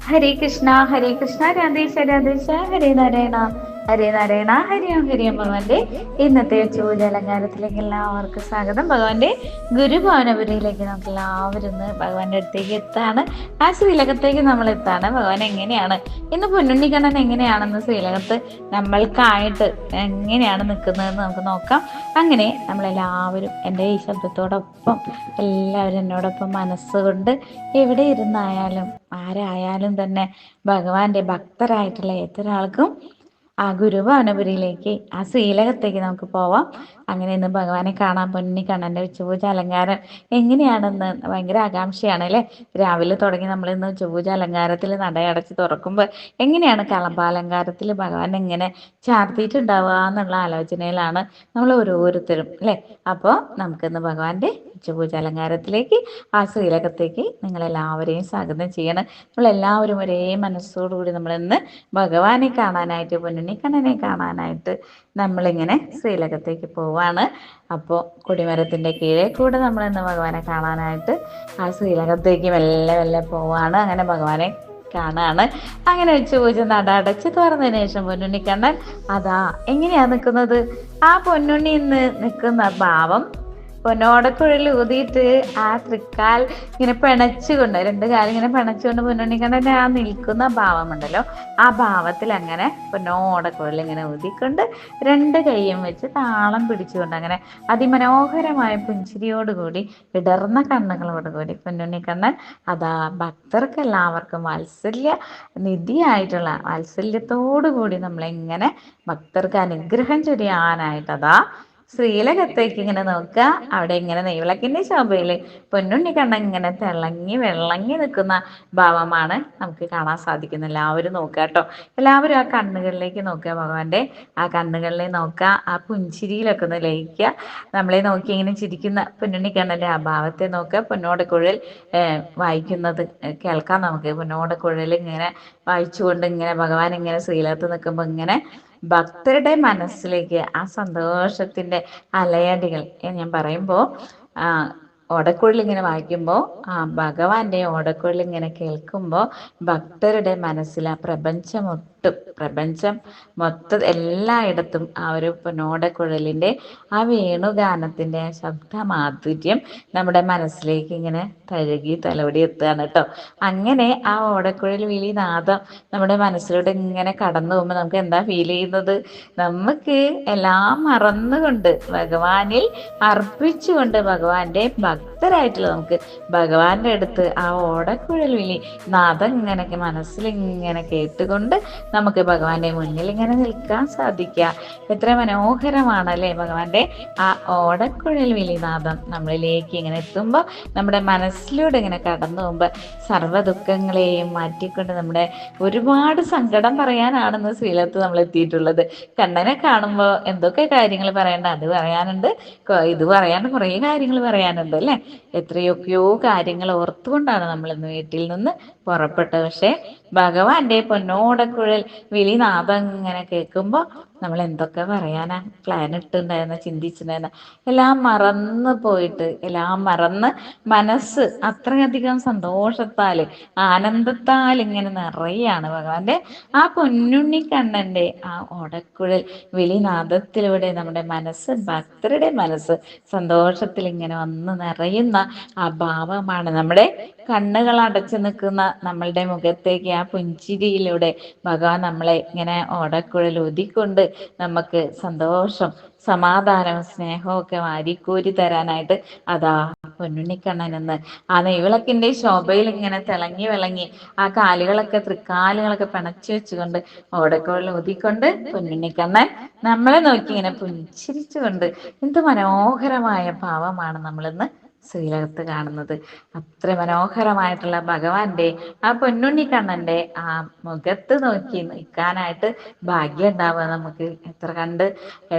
ഹരേ കൃഷ്ണ രാധേശ രാധേശ ഹരേ നാരായണ ഹരേ നാരായണ ഹരിയം ഹരിയം. ഭഗവാന്റെ ഇന്നത്തെ ചൂലലങ്കാരത്തിലേക്ക് എല്ലാവർക്കും സ്വാഗതം. ഭഗവാന്റെ ഗുരുഭവനപുരിയിലേക്ക് നമുക്ക് എല്ലാവരും ഇന്ന് ഭഗവാന്റെ അടുത്തേക്ക് എത്താണ്. ആ ശ്രീലകത്തേക്ക് നമ്മൾ എത്താണ്. ഭഗവാൻ എങ്ങനെയാണ് ഇന്ന് പൊന്നുണ്ണിക്കണ്ണൻ എങ്ങനെയാണെന്ന് ശ്രീലകത്ത് നമ്മൾക്കായിട്ട് എങ്ങനെയാണ് നിൽക്കുന്നതെന്ന് നമുക്ക് നോക്കാം. അങ്ങനെ നമ്മളെല്ലാവരും എൻ്റെ ഈ ശബ്ദത്തോടൊപ്പം എല്ലാവരും എന്നോടൊപ്പം മനസ്സുകൊണ്ട് എവിടെ ഇരുന്നായാലും ആരായാലും തന്നെ ഭഗവാന്റെ ഭക്തരായിട്ടുള്ള ഏതൊരാൾക്കും ആ ഗുരുഭവനപുരിയിലേക്ക് ആ ശ്രീലകത്തേക്ക് നമുക്ക് പോവാം. അങ്ങനെ ഇന്ന് ഭഗവാനെ കാണാൻ പൊന്നിക്കണ്ണൻ്റെ ഉച്ചപൂജ അലങ്കാരം എങ്ങനെയാണെന്ന് ഭയങ്കര ആകാംക്ഷയാണ് അല്ലേ. രാവിലെ തുടങ്ങി നമ്മൾ ഇന്ന് ഉച്ചപൂജ അലങ്കാരത്തിൽ നടയടച്ച് തുറക്കുമ്പോൾ എങ്ങനെയാണ് കളഭാലങ്കാരത്തിൽ ഭഗവാൻ എങ്ങനെ ചാർത്തിയിട്ടുണ്ടാവുക എന്നുള്ള ആലോചനയിലാണ് നമ്മൾ ഓരോരുത്തരും അല്ലേ. അപ്പോൾ നമുക്കിന്ന് ഭഗവാന്റെ ഉച്ചപൂജ അലങ്കാരത്തിലേക്ക് ആ ശ്രീലകത്തേക്ക് നിങ്ങളെല്ലാവരെയും സ്വാഗതം ചെയ്യണം. നമ്മളെല്ലാവരും ഒരേ മനസ്സോടുകൂടി നമ്മളിന്ന് ഭഗവാനെ കാണാനായിട്ട് പൊന്നുണ്ണിക്കണ്ണനെ കാണാനായിട്ട് നമ്മളിങ്ങനെ ശ്രീലകത്തേക്ക് പോവാണ്. അപ്പോൾ കൊടിമരത്തിൻ്റെ കീഴേ കൂടെ നമ്മളിന്ന് ഭഗവാനെ കാണാനായിട്ട് ആ ശ്രീലകത്തേക്ക് മെല്ലെ മെല്ലെ പോവാണ്. അങ്ങനെ ഭഗവാനെ കാണാണ്. അങ്ങനെ ഉച്ചപൂജ നട അടച്ച് തുറന്നതിന് ശേഷം പൊന്നുണ്ണിക്കണ്ണൻ അതാ എങ്ങനെയാ നിൽക്കുന്നത്. ആ പൊന്നുണ്ണി ഇന്ന് നിൽക്കുന്ന ഭാവം പൊന്നോടക്കുഴൽ ഊതിയിട്ട് ആ തൃക്കാൽ ഇങ്ങനെ പിണച്ചുകൊണ്ട് രണ്ട് കാലം ഇങ്ങനെ പിണച്ചുകൊണ്ട് പൊന്നുണ്ണിക്കണ്ണൻ്റെ ആ നിൽക്കുന്ന ഭാവമുണ്ടല്ലോ, ആ ഭാവത്തിൽ അങ്ങനെ പൊന്നോടക്കുഴൽ ഇങ്ങനെ ഊതിക്കൊണ്ട് രണ്ട് കൈയും വെച്ച് താളം പിടിച്ചുകൊണ്ട് അങ്ങനെ അതിമനോഹരമായ പുഞ്ചിരിയോടുകൂടി വിടർന്ന കണ്ണുകളോടുകൂടി പൊന്നുണ്ണിക്കണ്ണൻ അതാ ഭക്തർക്ക് എല്ലാവർക്കും വാത്സല്യ നിധിയായിട്ടുള്ള വാത്സല്യത്തോടുകൂടി നമ്മളിങ്ങനെ ഭക്തർക്ക് അനുഗ്രഹം ചൊരിയാനായിട്ട് അതാ ശ്രീലകത്തേക്ക് ഇങ്ങനെ നോക്കുക. അവിടെ ഇങ്ങനെ നെയ്വിളക്കിന്റെ ശോഭയില് പൊന്നുണ്ണിക്കണ്ണൻ ഇങ്ങനെ തിളങ്ങി വെള്ളങ്ങി നിൽക്കുന്ന ഭാവമാണ് നമുക്ക് കാണാൻ സാധിക്കുന്നത്. എല്ലാവരും നോക്കുക കേട്ടോ. എല്ലാവരും ആ കണ്ണുകളിലേക്ക് നോക്കുക. ഭഗവാന്റെ ആ കണ്ണുകളിൽ നോക്കുക. ആ പുഞ്ചിരിയിലൊക്കെ ഒന്ന് ലയിക്കുക. നമ്മളെ നോക്കി ഇങ്ങനെ ചിരിക്കുന്ന പൊന്നുണ്ണിക്കണ്ണന്റെ ആ ഭാവത്തെ നോക്കുക. പൊന്നോടക്കുഴൽ വായിക്കുന്നത് കേൾക്കാം നമുക്ക്. പൊന്നോടക്കുഴൽ ഇങ്ങനെ വായിച്ചുകൊണ്ട് ഇങ്ങനെ ഭഗവാൻ ഇങ്ങനെ ശ്രീലകത്ത് നിൽക്കുമ്പോൾ ഇങ്ങനെ ഭക്തരുടെ മനസ്സിലേക്ക് ആ സന്തോഷത്തിന്റെ അലയടികൾ ഞാൻ പറയുമ്പോൾ ഓടക്കുഴൽ ഇങ്ങനെ വായിക്കുമ്പോൾ ആ ഭഗവാന്റെ ഓടക്കുഴൽ ഇങ്ങനെ കേൾക്കുമ്പോൾ ഭക്തരുടെ മനസ്സിൽ ആ പ്രപഞ്ചം മൊത്തം എല്ലായിടത്തും ആ ഒരു പൊന്നോടക്കുഴലിൻ്റെ ആ വേണുഗാനത്തിൻ്റെ ശബ്ദമാധുര്യം നമ്മുടെ മനസ്സിലേക്ക് ഇങ്ങനെ തഴുകി തലോടി എത്തുകയാണ് കേട്ടോ. അങ്ങനെ ആ ഓടക്കുഴൽ വിളി നാദം നമ്മുടെ മനസ്സിലൂടെ ഇങ്ങനെ കടന്നു പോകുമ്പോൾ നമുക്ക് എന്താ ഫീൽ ചെയ്യുന്നത്? നമുക്ക് എല്ലാം മറന്നുകൊണ്ട് ഭഗവാനിൽ അർപ്പിച്ചുകൊണ്ട് ഭഗവാന്റെ ഭക്തരായിട്ടുള്ള നമുക്ക് ഭഗവാന്റെ അടുത്ത് ആ ഓടക്കുഴൽ വിളി നാദം ഇങ്ങനെ മനസ്സിലിങ്ങനെ കേട്ടുകൊണ്ട് നമുക്ക് ഭഗവാന്റെ മുന്നിൽ ഇങ്ങനെ നിൽക്കാൻ സാധിക്കുക. എത്ര മനോഹരമാണല്ലേ ഭഗവാന്റെ ആ ഓടക്കുഴൽ വിളി നാദം നമ്മളിലേക്ക് ഇങ്ങനെ എത്തുമ്പോൾ നമ്മുടെ മനസ്സിലൂടെ ഇങ്ങനെ കടന്നു പോകുമ്പോൾ സർവ്വ ദുഃഖങ്ങളെയും മാറ്റിക്കൊണ്ട് നമ്മുടെ ഒരുപാട് സങ്കടം പറയാനാണെന്ന് ശ്രീലകത്ത് നമ്മൾ എത്തിയിട്ടുള്ളത്. കണ്ണനെ കാണുമ്പോൾ എന്തൊക്കെ കാര്യങ്ങൾ പറയണ്ട അത് പറയാനുണ്ട്, ഇത് പറയാണ്ട് കുറേ കാര്യങ്ങൾ പറയാനുണ്ട് അല്ലേ. എത്രയൊക്കെയോ കാര്യങ്ങൾ ഓർത്തുകൊണ്ടാണ് നമ്മൾ ഇന്ന് വീട്ടിൽ നിന്ന് പുറപ്പെട്ടത്. പക്ഷേ ഭഗവാന്റെ പൊന്നോടക്കുഴൽ വിളിനാദം ഇങ്ങനെ കേൾക്കുമ്പോൾ നമ്മൾ എന്തൊക്കെ പറയാനാ പ്ലാൻ ഇട്ടുണ്ടായിരുന്ന ചിന്തിച്ചിട്ടുണ്ടായിരുന്ന എല്ലാം മറന്നു പോയിട്ട് എല്ലാം മറന്ന് മനസ്സ് അത്രയധികം സന്തോഷത്താൽ ആനന്ദത്താൽ ഇങ്ങനെ നിറയാണ് ഭഗവാന്റെ ആ പൊന്നുണ്ണിക്കണ്ണൻ്റെ ആ ഓടക്കുഴൽ വിളിനാദത്തിലൂടെ നമ്മുടെ മനസ്സ് ഭക്തരുടെ മനസ്സ് സന്തോഷത്തിൽ ഇങ്ങനെ വന്ന് നിറയുന്ന ആ ഭാവമാണ് നമ്മുടെ കണ്ണുകൾ അടച്ചു നിൽക്കുന്ന നമ്മളുടെ മുഖത്തേക്ക് ആ പുഞ്ചിരിയിലൂടെ ഭഗവാൻ നമ്മളെ ഇങ്ങനെ ഓടക്കുഴൽ ഊതിക്കൊണ്ട് നമുക്ക് സന്തോഷം സമാധാനവും സ്നേഹവും ഒക്കെ വാരിക്കോരി തരാനായിട്ട് അതാ പൊന്നുണ്ണിക്കണ്ണൻ എന്ന് ആ നെയ്വിളക്കിന്റെ ശോഭയിൽ ഇങ്ങനെ തിളങ്ങി വിളങ്ങി ആ കാലുകളൊക്കെ തൃക്കാലുകളൊക്കെ പിണച്ചു വെച്ചുകൊണ്ട് ഓടക്കുഴൽ ഊതിക്കൊണ്ട് പൊന്നുണ്ണിക്കണ്ണൻ നമ്മളെ നോക്കി ഇങ്ങനെ പുഞ്ചിരിച്ചുകൊണ്ട് എന്ത് മനോഹരമായ ഭാവമാണ് നമ്മളിന്ന് ശ്രീലകത്ത് കാണുന്നത്. അത്ര മനോഹരമായിട്ടുള്ള ഭഗവാന്റെ ആ പൊന്നുണ്ണിക്കണ്ണന്റെ ആ മുഖത്ത് നോക്കി നിൽക്കാനായിട്ട് ഭാഗ്യം ഉണ്ടാവുക നമുക്ക്.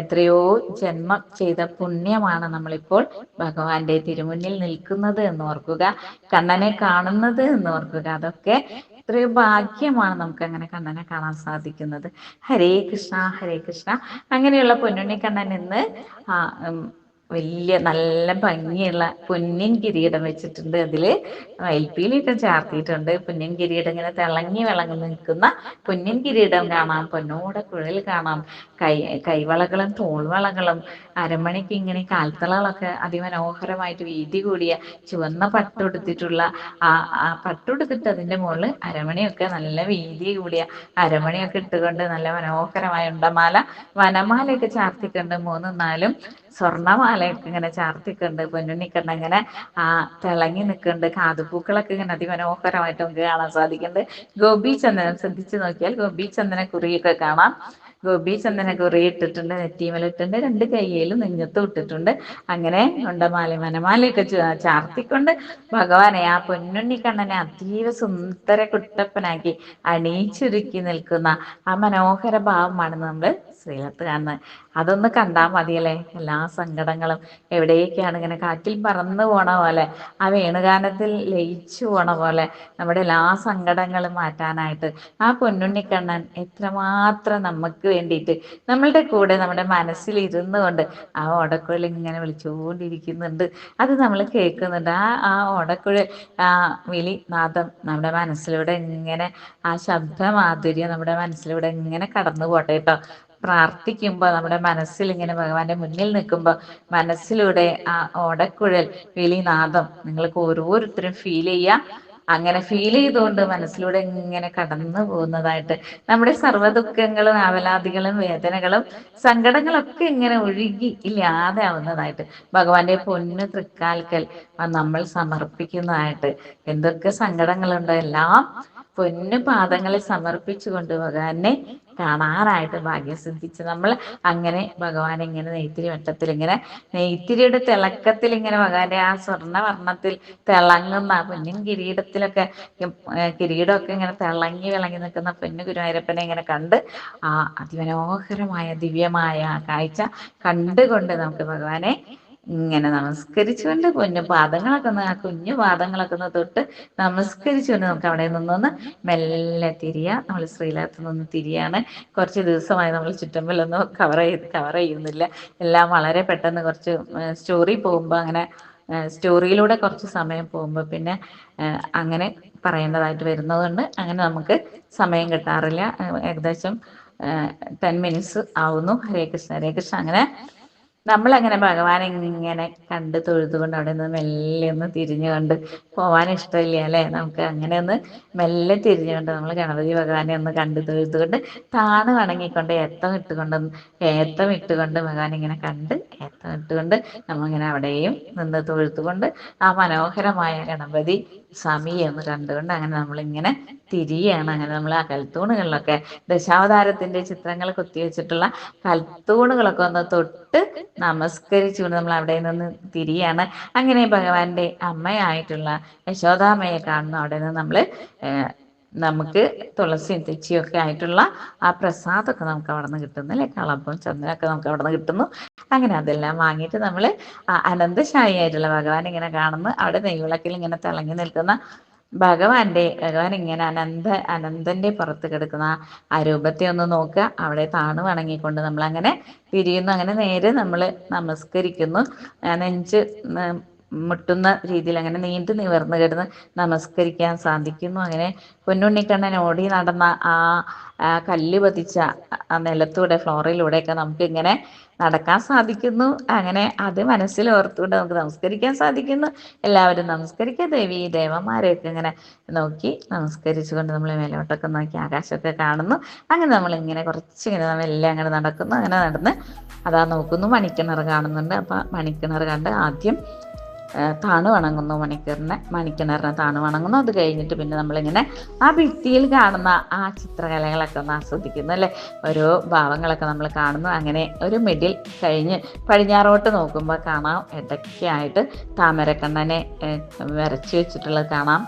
എത്രയോ ജന്മം ചെയ്ത പുണ്യമാണ് നമ്മളിപ്പോൾ ഭഗവാന്റെ തിരുമുന്നിൽ നിൽക്കുന്നത് എന്ന് ഓർക്കുക, കണ്ണനെ കാണുന്നത് എന്ന് ഓർക്കുക. അതൊക്കെ എത്രയോ ഭാഗ്യമാണ് നമുക്ക് അങ്ങനെ കണ്ണനെ കാണാൻ സാധിക്കുന്നത്. ഹരേ കൃഷ്ണ ഹരേ കൃഷ്ണ. അങ്ങനെയുള്ള പൊന്നുണ്ണിക്കണ്ണൻ ഇന്ന് വലിയ നല്ല ഭംഗിയുള്ള പൊന്നിൻ കിരീടം വെച്ചിട്ടുണ്ട്. അതിൽ മയിൽപ്പീലിയൊക്കെ ചാർത്തിയിട്ടുണ്ട്. പൊന്നിൻ കിരീടം ഇങ്ങനെ തിളങ്ങി വിളങ്ങി നിൽക്കുന്ന പൊന്നിൻ കിരീടം കാണാം. പൊന്നോടെ കുഴൽ കാണാം. കൈവളകളും തോൾവളകളും അരമണിക്ക് ഇങ്ങനെ കാൽത്തളകളൊക്കെ അതിമനോഹരമായിട്ട് വീതി കൂടിയ ചുവന്ന പട്ടുടുത്തിട്ടുള്ള ആ പട്ടുടുത്തിട്ട് അതിൻ്റെ മുകളിൽ അരമണിയൊക്കെ നല്ല വീതി കൂടിയ അരമണിയൊക്കെ ഇട്ടുകൊണ്ട് നല്ല മനോഹരമായ ഉണ്ടമാല വനമാലയൊക്കെ ചാർത്തിക്കൊണ്ട് 3-4 സ്വർണ്ണമാലയൊക്കെ ഇങ്ങനെ ചാർത്തിക്കൊണ്ട് പൊന്നുണ്ണിക്കണ്ണ ഇങ്ങനെ തിളങ്ങി നിൽക്കുന്നുണ്ട്. കാതുപൂക്കളൊക്കെ ഇങ്ങനെ അതിമനോഹരമായിട്ട് നമുക്ക് കാണാൻ സാധിക്കുന്നുണ്ട്. ഗോപീചന്ദനം ശ്രദ്ധിച്ചു നോക്കിയാൽ ഗോപീചന്ദന കുറിയൊക്കെ കാണാം. ഗോപീചന്ദന കുറി ഇട്ടിട്ടുണ്ട്, നെറ്റിമലിട്ടുണ്ട്, 2 കൈയിലും നെഞ്ഞത്തും ഇട്ടിട്ടുണ്ട്. അങ്ങനെ ഉണ്ടമാല വനമാലയൊക്കെ ചാർത്തിക്കൊണ്ട് ഭഗവാനെ ആ പൊന്നുണ്ണിക്കണ്ണനെ അതീവ സുന്ദര കുട്ടപ്പനാക്കി അണിയിച്ചൊരുക്കി നിൽക്കുന്ന ആ മനോഹര ഭാവമാണ് നമ്മൾ ശ്രീലത്ത് കാണുന്നത്. അതൊന്ന് കണ്ടാൽ മതിയല്ലേ. എല്ലാ സങ്കടങ്ങളും എവിടേക്കാണ് ഇങ്ങനെ കാറ്റിൽ പറന്നു പോണ പോലെ, ആ വേണുഗാനത്തിൽ ലയിച്ചു പോണ പോലെ നമ്മുടെ എല്ലാ സങ്കടങ്ങളും മാറ്റാനായിട്ട് ആ പൊന്നുണ്ണിക്കണ്ണൻ എത്രമാത്രം നമുക്ക് വേണ്ടിയിട്ട് നമ്മളുടെ കൂടെ നമ്മുടെ മനസ്സിൽ ഇരുന്നു കൊണ്ട് ആ ഓടക്കുഴൽ ഇങ്ങനെ വിളിച്ചുകൊണ്ടിരിക്കുന്നുണ്ട്. അത് നമ്മൾ കേൾക്കുന്നുണ്ട്. ആ ഓടക്കുഴൽ ആ വിളി നാദം നമ്മുടെ മനസ്സിലൂടെ ഇങ്ങനെ ആ ശബ്ദമാധുര്യം നമ്മുടെ മനസ്സിലൂടെ ഇങ്ങനെ കടന്നു പോട്ടെ കേട്ടോ. പ്രാർത്ഥിക്കുമ്പോൾ നമ്മുടെ മനസ്സിൽ ഇങ്ങനെ ഭഗവാന്റെ മുന്നിൽ നിൽക്കുമ്പോൾ മനസ്സിലൂടെ ആ ഓടക്കുഴൽ വിളിനാദം നിങ്ങൾക്ക് ഓരോരുത്തരും ഫീൽ ചെയ്യുക. അങ്ങനെ ഫീൽ ചെയ്തുകൊണ്ട് മനസ്സിലൂടെ ഇങ്ങനെ കടന്നു പോകുന്നതായിട്ട് നമ്മുടെ സർവ്വ ദുഃഖങ്ങളും ആവലാദികളും വേദനകളും സങ്കടങ്ങളൊക്കെ ഇങ്ങനെ ഒഴുകി ഇല്ലാതെ ആവുന്നതായിട്ട് ഭഗവാന്റെ പൊന്നു തൃക്കാൽക്കൽ നമ്മൾ സമർപ്പിക്കുന്നതായിട്ട്, എന്തൊക്കെ സങ്കടങ്ങളുണ്ടോ എല്ലാം പൊന്നു പാദങ്ങളിൽ സമർപ്പിച്ചുകൊണ്ട് ഭഗവാനെ കാണാനായിട്ട് ഭാഗ്യം സിദ്ധിച്ച് നമ്മൾ അങ്ങനെ ഭഗവാനെ ഇങ്ങനെ നെയ്ത്തിരി വട്ടത്തിൽ ഇങ്ങനെ നെയ്ത്തിരിയുടെ തിളക്കത്തിൽ ഇങ്ങനെ ഭഗവാന്റെ ആ സ്വർണ്ണവർണ്ണത്തിൽ തിളങ്ങുന്ന പൊന്നിൻ കിരീടമൊക്കെ ഇങ്ങനെ തിളങ്ങി വിളങ്ങി നിൽക്കുന്ന പൊന്നു ഗുരുവായൂരപ്പനെ ഇങ്ങനെ കണ്ട് ആ അതിമനോഹരമായ ദിവ്യമായ ആ കാഴ്ച കണ്ടുകൊണ്ട് നമുക്ക് ഭഗവാനെ ഇങ്ങനെ നമസ്കരിച്ചുകൊണ്ട് പൊന്നു പാദങ്ങളൊക്കെ ഒന്ന് ആ കുഞ്ഞു പാദങ്ങളൊക്കെ ഒന്ന് തൊട്ട് നമസ്കരിച്ചുകൊണ്ട് നമുക്ക് അവിടെ നിന്നൊന്ന് മെല്ലെ തിരിയാ. നമ്മൾ ശ്രീലകത്ത് നിന്ന് തിരിയാണ്. കുറച്ച് ദിവസമായി നമ്മൾ ചുറ്റമ്പലൊന്നും കവർ ചെയ്യുന്നില്ല. എല്ലാം വളരെ പെട്ടെന്ന് കുറച്ച് സ്റ്റോറി പോകുമ്പോൾ അങ്ങനെ സ്റ്റോറിയിലൂടെ കുറച്ച് സമയം പോകുമ്പോൾ പിന്നെ അങ്ങനെ പറയേണ്ടതായിട്ട് വരുന്നതുകൊണ്ട് അങ്ങനെ നമുക്ക് സമയം കിട്ടാറില്ല. ഏകദേശം 10 minutes ആവുന്നു. ഹരേ കൃഷ്ണ ഹരേ കൃഷ്ണ. അങ്ങനെ നമ്മളങ്ങനെ ഭഗവാനെ ഇങ്ങനെ കണ്ട് തൊഴുതുകൊണ്ട് അവിടെ നിന്ന് മെല്ലെ ഒന്ന് തിരിഞ്ഞുകൊണ്ട് പോവാൻ ഇഷ്ടമില്ല അല്ലേ. നമുക്ക് അങ്ങനെ ഒന്ന് മെല്ലെ തിരിഞ്ഞുകൊണ്ട് നമ്മൾ ഗണപതി ഭഗവാനെ ഒന്ന് കണ്ട് തൊഴുതുകൊണ്ട് താണ് വണങ്ങിക്കൊണ്ട് ഏത്തം ഇട്ടുകൊണ്ട് ഭഗവാൻ ഇങ്ങനെ കണ്ട് ഏത്തം ഇട്ടുകൊണ്ട് നമ്മളിങ്ങനെ അവിടെയും നിന്ന് തൊഴുതുകൊണ്ട് ആ മനോഹരമായ ഗണപതി സ്വാമിയെ ഒന്ന് കണ്ടുകൊണ്ട് അങ്ങനെ നമ്മളിങ്ങനെ തിരിയാണ്. അങ്ങനെ നമ്മൾ ആ കൽത്തൂണുകളിലൊക്കെ ദശാവതാരത്തിന്റെ ചിത്രങ്ങൾ കുത്തിവെച്ചിട്ടുള്ള കൽത്തൂണുകളൊക്കെ ഒന്ന് തൊട്ട് നമസ്കരിച്ചുകൊണ്ട് നമ്മൾ അവിടെ നിന്ന് തിരിയാണ്. അങ്ങനെ ഭഗവാന്റെ അമ്മയായിട്ടുള്ള യശോദാമ്മയെ കാണുന്നു. അവിടെ നിന്ന് നമുക്ക് തുളസിയും തെച്ചിയൊക്കെ ആയിട്ടുള്ള ആ പ്രസാദമൊക്കെ നമുക്ക് അവിടെ നിന്ന് കിട്ടുന്നു അല്ലെ. കളപ്പും ചന്ദനമൊക്കെ നമുക്ക് അവിടെ നിന്ന് കിട്ടുന്നു. അങ്ങനെ അതെല്ലാം വാങ്ങിയിട്ട് നമ്മൾ അനന്തശായി ആയിട്ടുള്ള ഭഗവാൻ ഇങ്ങനെ കാണുന്നു. അവിടെ നെയ്വിളക്കിൽ ഇങ്ങനെ തിളങ്ങി നിൽക്കുന്ന ഭഗവാൻ ഇങ്ങനെ അനന്തന്റെ പുറത്ത് കിടക്കുന്ന ആ രൂപത്തെ ഒന്ന് നോക്കുക. അവിടെ താണു വണങ്ങിക്കൊണ്ട് നമ്മൾ അങ്ങനെ തിരിയുന്നു. അങ്ങനെ നേരെ നമ്മൾ നമസ്കരിക്കുന്നു. നെഞ്ച് മുട്ടുന്ന രീതിയിൽ അങ്ങനെ നീണ്ടു നിവർന്ന് കിടന്ന് നമസ്കരിക്കാൻ സാധിക്കുന്നു. അങ്ങനെ പൊന്നുണ്ണിക്കണ്ണൻ ഓടി നടന്ന ആ കല്ല് പതിച്ച ആ നിലത്തൂടെ ഫ്ലോറിലൂടെയൊക്കെ നമുക്ക് ഇങ്ങനെ നടക്കാൻ സാധിക്കുന്നു. അങ്ങനെ അത് മനസ്സിൽ ഓർത്തുകൊണ്ട് നമുക്ക് നമസ്കരിക്കാൻ സാധിക്കുന്നു. എല്ലാവരും നമസ്കരിക്കുക. ദേവന്മാരെയൊക്കെ ഇങ്ങനെ നോക്കി നമസ്കരിച്ചുകൊണ്ട് നമ്മൾ മേലോട്ടൊക്കെ നോക്കി ആകാശമൊക്കെ കാണുന്നു. അങ്ങനെ നമ്മളിങ്ങനെ കുറച്ചിങ്ങനെ എല്ലാം അങ്ങനെ നടക്കുന്നു. അങ്ങനെ നടന്ന് അതാ നോക്കുന്നു, മണിക്കിണർ കാണുന്നുണ്ട്. അപ്പം മണിക്കിണർ കണ്ട് ആദ്യം താണു വണങ്ങുന്നു. മണിക്കിണറിനെ താണു വണങ്ങുന്നു. അത് കഴിഞ്ഞിട്ട് പിന്നെ നമ്മളിങ്ങനെ ആ ഭിത്തിയിൽ കാണുന്ന ആ ചിത്രകലകളൊക്കെ ഒന്ന് ആസ്വദിക്കുന്നു അല്ലേ. ഓരോ ഭാവങ്ങളൊക്കെ നമ്മൾ കാണുന്നു. അങ്ങനെ ഒരു മിഡിൽ കഴിഞ്ഞ് പടിഞ്ഞാറോട്ട് നോക്കുമ്പോൾ കാണാം ഇടയ്ക്കായിട്ട് താമരക്കണ്ണനെ വരച്ചു വെച്ചിട്ടുള്ളത് കാണാം.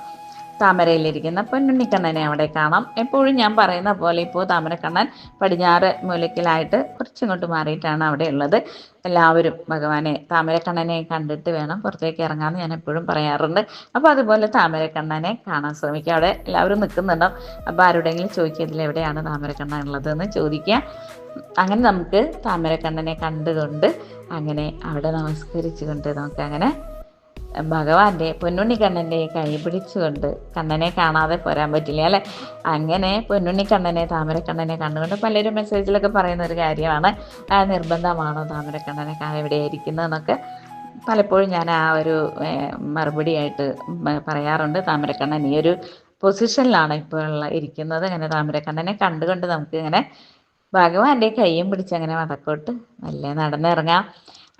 താമരയിലിരിക്കുന്ന പൊന്നുണ്ണിക്കണ്ണനെ അവിടെ കാണാം. എപ്പോഴും ഞാൻ പറയുന്ന പോലെ ഇപ്പോൾ താമരക്കണ്ണൻ പടിഞ്ഞാറ് മൂലക്കിലായിട്ട് കുറച്ചിങ്ങോട്ട് മാറിയിട്ടാണ് അവിടെ ഉള്ളത്. എല്ലാവരും ഭഗവാനെ താമരക്കണ്ണനെ കണ്ടിട്ട് വേണം പുറത്തേക്ക് ഇറങ്ങാമെന്ന് ഞാൻ എപ്പോഴും പറയാറുണ്ട്. അപ്പോൾ അതുപോലെ താമരക്കണ്ണനെ കാണാൻ ശ്രമിക്കുക. അവിടെ എല്ലാവരും നിൽക്കുന്നുണ്ടാവും. അപ്പോൾ ആരുടെയെങ്കിലും ചോദിക്കുക ഇതിലെവിടെയാണ് താമരക്കണ്ണൻ ഉള്ളത് എന്ന് ചോദിക്കുക. അങ്ങനെ നമുക്ക് താമരക്കണ്ണനെ കണ്ടുകൊണ്ട് അങ്ങനെ അവിടെ നമസ്കരിച്ചുകൊണ്ട് അങ്ങനെ ഭഗവാന്റെ പൊന്നുണ്ണിക്കണ്ണൻ്റെ കൈ പിടിച്ചുകൊണ്ട്, കണ്ണനെ കാണാതെ പോരാൻ പറ്റില്ല അല്ലേ, അങ്ങനെ പൊന്നുണ്ണിക്കണ്ണനെ താമരക്കണ്ണനെ കണ്ടുകൊണ്ട് പലരും മെസ്സേജിലൊക്കെ പറയുന്ന ഒരു കാര്യമാണ്, നിർബന്ധമാണോ താമരക്കണ്ണനെ എവിടെയായിരിക്കുന്നതെന്നൊക്കെ പലപ്പോഴും ഞാൻ ആ ഒരു മറുപടിയായിട്ട് പറയാറുണ്ട്. താമരക്കണ്ണൻ ഈ ഒരു പൊസിഷനിലാണ് ഇപ്പോൾ ഇരിക്കുന്നത്. അങ്ങനെ താമരക്കണ്ണനെ കണ്ടുകൊണ്ട് നമുക്ക് ഇങ്ങനെ ഭഗവാന്റെ കയ്യും പിടിച്ചങ്ങനെ വടക്കോട്ട് നല്ല നടന്നിറങ്ങാം.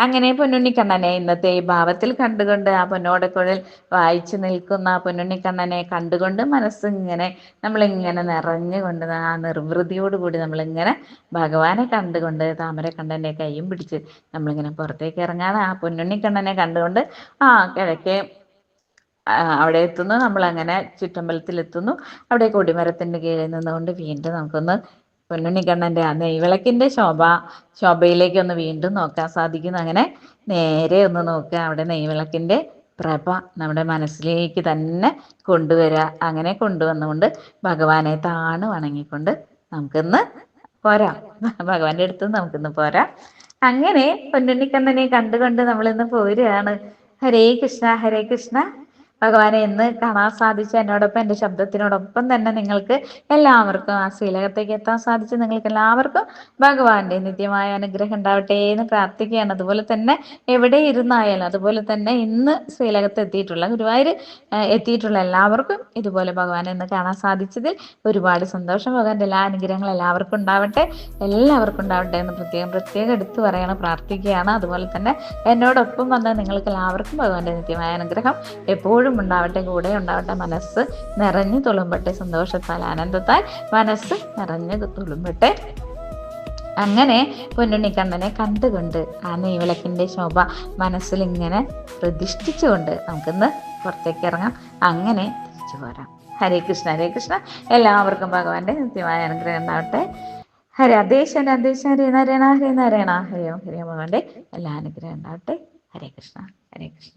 അങ്ങനെ പൊന്നുണ്ണിക്കണ്ണനെ ഇന്നത്തെ ഈ ഭാവത്തിൽ കണ്ടുകൊണ്ട്, ആ പൊന്നോടക്കുഴൽ വായിച്ചു നിൽക്കുന്ന ആ പൊന്നുണ്ണിക്കണ്ണനെ കണ്ടുകൊണ്ട് മനസ്സിങ്ങനെ നമ്മളിങ്ങനെ നിറഞ്ഞുകൊണ്ട്, ആ നിർവൃതിയോടുകൂടി നമ്മളിങ്ങനെ ഭഗവാനെ കണ്ടുകൊണ്ട് താമരക്കണ്ണൻ്റെ കൈയും പിടിച്ച് നമ്മളിങ്ങനെ പുറത്തേക്ക് ഇറങ്ങാണ്. ആ പൊന്നുണ്ണിക്കണ്ണനെ കണ്ടുകൊണ്ട് കിഴക്കേ അവിടെ എത്തുന്നു. നമ്മളങ്ങനെ ചുറ്റമ്പലത്തിലെത്തുന്നു. അവിടെ കൊടിമരത്തിൻ്റെ കീഴിൽ നിന്നുകൊണ്ട് വീണ്ടും നമുക്കൊന്ന് പൊന്നുണ്ണിക്കണ്ണൻ്റെ ആ നെയ്വിളക്കിൻ്റെ ശോഭയിലേക്കൊന്ന് വീണ്ടും നോക്കാൻ സാധിക്കുന്നു. അങ്ങനെ നേരെ ഒന്ന് നോക്കുക, അവിടെ നെയ്വിളക്കിൻ്റെ പ്രഭ നമ്മുടെ മനസ്സിലേക്ക് തന്നെ കൊണ്ടുവരിക. അങ്ങനെ കൊണ്ടുവന്നുകൊണ്ട് ഭഗവാനെ താണ് വണങ്ങിക്കൊണ്ട് നമുക്കിന്ന് പോരാം, ഭഗവാന്റെ അടുത്ത് നമുക്കിന്ന് പോരാം. അങ്ങനെ പൊന്നുണ്ണിക്കണ്ണനെ കണ്ടുകൊണ്ട് നമ്മളിന്ന് പോരുകയാണ്. ഹരേ കൃഷ്ണ ഹരേ കൃഷ്ണ. ഭഗവാനെ ഇന്ന് കാണാൻ സാധിച്ച എന്നോടൊപ്പം എൻ്റെ ശബ്ദത്തിനോടൊപ്പം തന്നെ നിങ്ങൾക്ക് എല്ലാവർക്കും ആ ശ്രീലകത്തേക്ക് എത്താൻ സാധിച്ചു. നിങ്ങൾക്ക് എല്ലാവർക്കും ഭഗവാന്റെ നിത്യമായ അനുഗ്രഹം ഉണ്ടാവട്ടെ എന്ന് പ്രാർത്ഥിക്കുകയാണ്. അതുപോലെ തന്നെ എവിടെ ഇരുന്നായാലും, അതുപോലെ തന്നെ ഇന്ന് ശ്രീലകത്ത് എത്തിയിട്ടുള്ള, ഗുരുവായൂർ എത്തിയിട്ടുള്ള എല്ലാവർക്കും ഇതുപോലെ ഭഗവാനെ ഇന്ന് കാണാൻ സാധിച്ചതിൽ ഒരുപാട് സന്തോഷം. ഭഗവാന്റെ എല്ലാ അനുഗ്രഹങ്ങളും എല്ലാവർക്കും ഉണ്ടാവട്ടെ, എല്ലാവർക്കും ഉണ്ടാവട്ടെ എന്ന് പ്രത്യേകം എടുത്തു പറയണം, പ്രാർത്ഥിക്കുകയാണ്. അതുപോലെ തന്നെ എന്നോടൊപ്പം വന്ന നിങ്ങൾക്ക് എല്ലാവർക്കും ഭഗവാന്റെ നിത്യമായ അനുഗ്രഹം എപ്പോഴും ഉണ്ടാവട്ടെ, കൂടെ ഉണ്ടാവട്ടെ. മനസ്സ് നിറഞ്ഞു തുളുമ്പട്ടെ, സന്തോഷത്താൽ ആനന്ദത്താൽ മനസ്സ് നിറഞ്ഞു തുളുമ്പട്ടെ. അങ്ങനെ പൊന്നുണ്ണിക്കണ്ണനെ കണ്ടുകൊണ്ട് ആ നെയ്വിളക്കിൻ്റെ ശോഭ മനസ്സിൽ ഇങ്ങനെ പ്രതിഷ്ഠിച്ചുകൊണ്ട് നമുക്കിന്ന് പുറത്തേക്ക് ഇറങ്ങാം, അങ്ങനെ തിരിച്ചു പോരാം. ഹരേ കൃഷ്ണ ഹരേ കൃഷ്ണ. എല്ലാവർക്കും ഭഗവാന്റെ നിത്യമായ അനുഗ്രഹം ഉണ്ടാവട്ടെ. ഹരേ അദേശൻ അദേശൻ ഹരേ നാരായണ ഹരേ നാരായണ ഹരേ ഓം ഹരേ ഭഗവാന്റെ എല്ലാ അനുഗ്രഹം ഉണ്ടാവട്ടെ. ഹരേ കൃഷ്ണ ഹരേ കൃഷ്ണ.